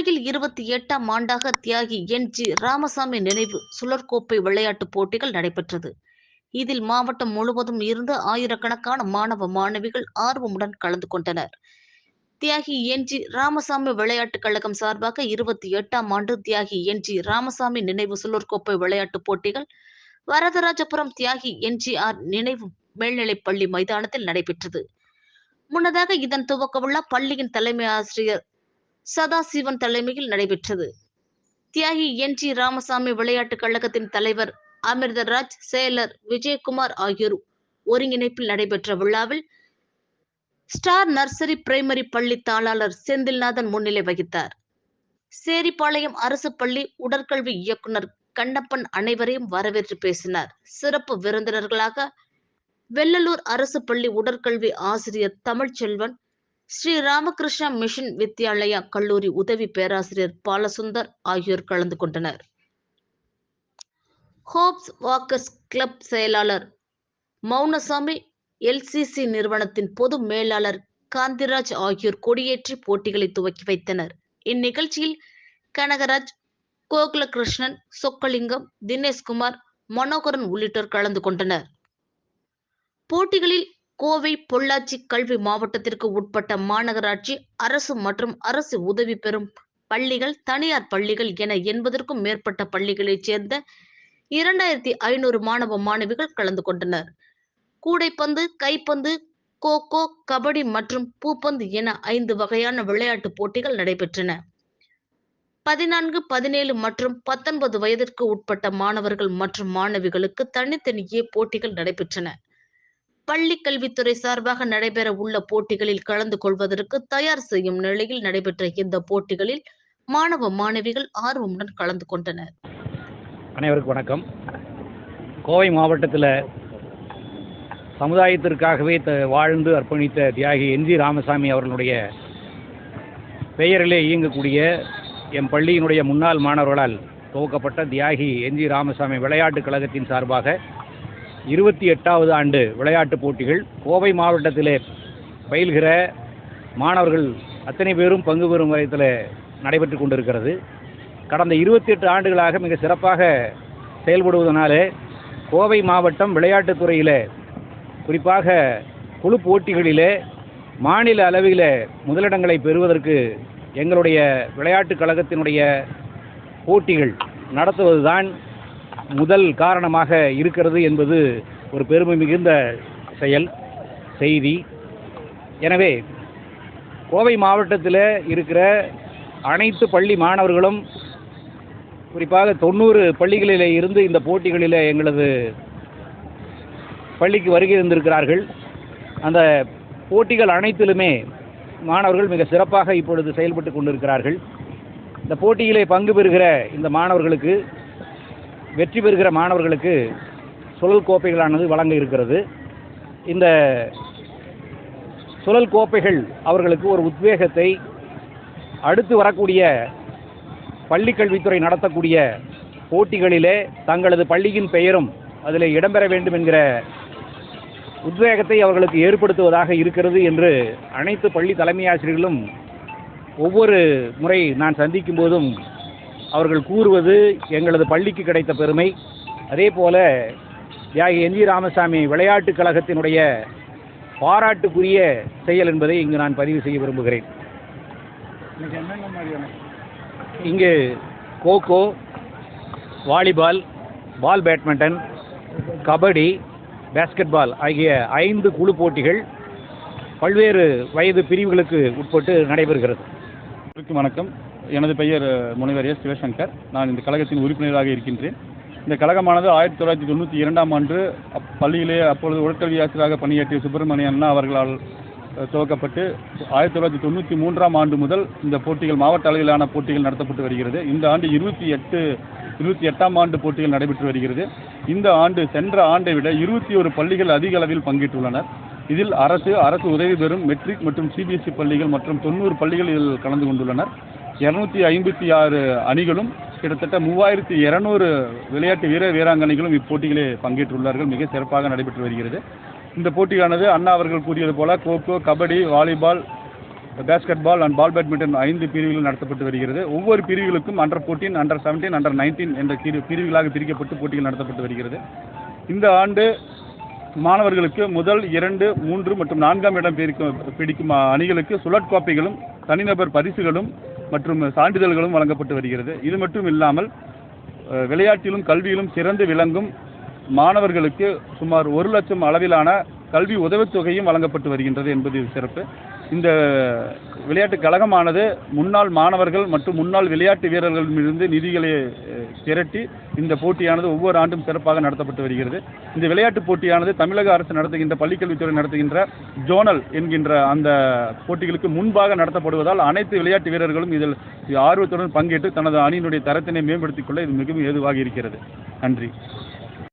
கோவையில் 28ஆம் ஆண்டாக தியாகி என்.ஜி. ராமசாமி நினைவு சுழற்கோப்பை விளையாட்டுப் போட்டிகள் நடைபெற்றது. இதில் மாவட்டம் முழுவதும் இருந்து ஆயிரக்கணக்கான மாணவ மாணவிகள் ஆர்வமுடன் கலந்து கொண்டனர். தியாகி என்.ஜி. ராமசாமி விளையாட்டுக் கழகம் சார்பாக 28ஆம் ஆண்டு தியாகி என்.ஜி. ராமசாமி நினைவு சுழற்கோப்பை விளையாட்டுப் போட்டிகள் வரதராஜபுரம் தியாகி எம்.ஜி.ஆர். நினைவு மேல்நிலைப்பள்ளி மைதானத்தில் நடைபெற்றது. முன்னதாக இதன் துவக்க விழா பள்ளியின் தலைமை ஆசிரியர் சதாசிவன் தலைமையில் நடைபெற்றது. தியாகி என்.ஜி. ராமசாமி விளையாட்டுக் கழகத்தின் தலைவர் அமிர்தராஜ், செயலர் விஜயகுமார் ஆகியோர் ஒருங்கிணைப்பில் நடைபெற்ற விழாவில் ஸ்டார் நர்சரி பிரைமரி பள்ளி தாளாளர் செந்தில்நாதன் முன்னிலை வகித்தார். சேரிப்பாளையம் அரசு பள்ளி உடற்கல்வி இயக்குனர் கண்ணப்பன் அனைவரையும் வரவேற்று பேசினார். சிறப்பு விருந்தினர்களாக வெள்ளலூர் அரசு பள்ளி உடற்கல்வி ஆசிரியர் தமிழ்ச்செல்வன், ஸ்ரீ ராமகிருஷ்ணா மிஷன் வித்யாலயா கல்லூரி உதவி பேராசிரியர் பாலசுந்தர் ஆகியோர் கலந்து கொண்டனர். ஹோப்ஸ் வாக்கர்ஸ் கிளப் செயலாளர் மௌனசாமி, எல்.சி.சி. நிறுவனத்தின் பொது மேலாளர் காந்திராஜ் ஆகியோர் கொடியேற்றி போட்டிகளை துவக்கி வைத்தனர். இந்நிகழ்ச்சியில் கனகராஜ், கோகுலகிருஷ்ணன், சொக்கலிங்கம், தினேஷ்குமார், மனோகரன் உள்ளிட்டோர் கலந்து கொண்டனர். போட்டிகளில் கோவை, பொள்ளாச்சி கல்வி மாவட்டத்திற்கு உட்பட்ட மாநகராட்சி, அரசு மற்றும் அரசு உதவி பெறும் பள்ளிகள், தனியார் பள்ளிகள் என 80க்கும் மேற்பட்ட பள்ளிகளைச் சேர்ந்த 2500 மாணவ மாணவிகள் கலந்து கொண்டனர். கூடைப்பந்து, கைப்பந்து, கோகோ, கபடி மற்றும் பூப்பந்து என 5 வகையான விளையாட்டுப் போட்டிகள் நடைபெற்றன. 14, 17 மற்றும் 19 வயதிற்கு உட்பட்ட மாணவர்கள் மற்றும் மாணவிகளுக்கு தனித்தனியே போட்டிகள் நடைபெற்றன. பள்ளி கல்வித்துறை சார்பாக நடைபெற உள்ள போட்டிகளில் கலந்து கொள்வதற்கு தயார் செய்யும் நிலையில் நடைபெற்ற இந்த போட்டிகளில் மாணவ மாணவிகள் ஆர்வமுடன் கலந்து கொண்டனர். அனைவருக்கும் வணக்கம். கோவை மாவட்டத்தில் சமுதாயத்திற்காகவே வாழ்ந்து அர்ப்பணித்த தியாகி என்.ஜி. ராமசாமி அவர்களுடைய பெயரிலே இயங்கக்கூடிய எம் பள்ளியினுடைய முன்னாள் மாணவர்களால் துவக்கப்பட்ட தியாகி என்.ஜி. ராமசாமி விளையாட்டுக் கழகத்தின் சார்பாக 28வது ஆண்டு விளையாட்டுப் போட்டிகள் கோவை மாவட்டத்திலே பயில்கிற மாணவர்கள் அத்தனை பேரும் பங்கு பெறும் வகையில் நடைபெற்று கொண்டிருக்கிறது. கடந்த 28 ஆண்டுகளாக மிக சிறப்பாக செயல்படுவதனாலே கோவை மாவட்டம் விளையாட்டுத் துறையில் குறிப்பாக குழு போட்டிகளிலே மாநில அளவில் முதலிடங்களை பெறுவதற்கு எங்களுடைய விளையாட்டுக் கழகத்தினுடைய போட்டிகள் நடத்துவதுதான் முதல் காரணமாக இருக்கிறது என்பது ஒரு பெருமை மிகுந்த செய்தி. எனவே கோவை மாவட்டத்தில் இருக்கிற அனைத்து பள்ளி மாணவர்களும் குறிப்பாக 90 பள்ளிகளில் இருந்து இந்த போட்டிகளில் எங்களது பள்ளிக்கு வருகை இருந்திருக்கிறார்கள். அந்த போட்டிகள் அனைத்திலுமே மாணவர்கள் மிக சிறப்பாக இப்பொழுது செயல்பட்டு கொண்டிருக்கிறார்கள். இந்த போட்டியிலே பங்கு பெறுகிற இந்த மாணவர்களுக்கு, வெற்றி பெறுகிற மாணவர்களுக்கு சுழல் கோப்பைகளானது வழங்க இருக்கிறது. இந்த சுழல் கோப்பைகள் அவர்களுக்கு ஒரு உத்வேகத்தை, அடுத்து வரக்கூடிய பள்ளிக்கல்வித்துறை நடத்தக்கூடிய போட்டிகளிலே தங்களது பள்ளியின் பெயரும் அதில் இடம்பெற வேண்டும் என்கிற உத்வேகத்தை அவர்களுக்கு ஏற்படுத்துவதாக இருக்கிறது என்று அனைத்து பள்ளி தலைமை ஆசிரியர்களும் ஒவ்வொரு முறை நான் சந்திக்கும் போதும் அவர்கள் கூறுவது எங்களது பள்ளிக்கு கிடைத்த பெருமை. அதே போல தியாகி என்.ஜி. ராமசாமி விளையாட்டுக் கழகத்தினுடைய பாராட்டுக்குரிய செயல் என்பதை இங்கு நான் பதிவு செய்ய விரும்புகிறேன். இங்கு kho kho, volleyball, ball badminton, kabaddi, basketball ஆகிய 5 குழு போட்டிகள் பல்வேறு வயது பிரிவுகளுக்கு உட்பட்டு நடைபெறுகிறது. வணக்கம். எனது பெயர் முனைவர் எஸ். சிவசங்கர். நான் இந்த கழகத்தின் உறுப்பினராக இருக்கின்றேன். இந்த கழகமானது 1992ஆம் ஆண்டு பள்ளியிலே அப்பொழுது உடற்கல்வி ஆசிரியராக பணியாற்றிய சுப்பிரமணிய அண்ணா அவர்களால் துவக்கப்பட்டு 1993ஆம் ஆண்டு முதல் இந்த போட்டிகள் மாவட்ட அளவிலான போட்டிகள் நடத்தப்பட்டு வருகிறது. இந்த ஆண்டு 28ஆம் ஆண்டு போட்டிகள் நடைபெற்று வருகிறது. இந்த ஆண்டு சென்ற ஆண்டை விட 21 பள்ளிகள் அதிக அளவில் பங்கேற்றுள்ளனர். இதில் அரசு உதவி பெறும் மெட்ரிக் மற்றும் சிபிஎஸ்இ பள்ளிகள் மற்றும் 90 பள்ளிகள் இதில் கலந்து கொண்டுள்ளனர். 256 அணிகளும் கிட்டத்தட்ட 3200 விளையாட்டு வீராங்கனைகளும் இப்போட்டிகளே பங்கேற்றுள்ளார்கள். மிக சிறப்பாக நடைபெற்று வருகிறது. இந்த போட்டியானது அண்ணா அவர்கள் கூறியது போல kho kho, kabaddi, volleyball, basketball and ball badminton 5 பிரிவுகள் நடத்தப்பட்டு வருகிறது. ஒவ்வொரு பிரிவுகளுக்கும் அண்டர் 14, அண்டர் 17, அண்டர் 19 என்ற பிரிவுகளாக பிரிக்கப்பட்டு போட்டிகள் நடத்தப்பட்டு வருகிறது. இந்த ஆண்டு மாணவர்களுக்கு முதல் 2, 3 மற்றும் 4ஆம் இடம் பிடிக்கும் அணிகளுக்கு சுழற்கோப்பைகளும் தனிநபர் பரிசுகளும் மற்றும் சான்றிதழ்களும் வழங்கப்பட்டு வருகிறது. இது மட்டும் இல்லாமல் விளையாட்டிலும் கல்வியிலும் சிறந்து விளங்கும் மாணவர்களுக்கு சுமார் 1 லட்சம் அளவிலான கல்வி உதவித்தொகையும் வழங்கப்பட்டு வருகின்றது என்பது சிறப்பு. இந்த விளையாட்டு கழகமானது முன்னாள் மாணவர்கள் மற்றும் முன்னாள் விளையாட்டு வீரர்களிடமிருந்து நிதிகளை திரட்டி இந்த போட்டியானது ஒவ்வொரு ஆண்டும் சிறப்பாக நடத்தப்பட்டு வருகிறது. இந்த விளையாட்டுப் போட்டியானது தமிழக அரசு நடத்துகின்ற பள்ளிக்கல்வித்துறை நடத்துகின்ற ஜோனல் என்கின்ற அந்த போட்டிகளுக்கு முன்பாக நடத்தப்படுவதால் அனைத்து விளையாட்டு வீரர்களும் இதில் ஆர்வத்துடன் பங்கேற்று தனது அணியினுடைய தரத்தினை மேம்படுத்திக் கொள்ள இது மிகவும் ஏதுவாக இருக்கிறது. நன்றி.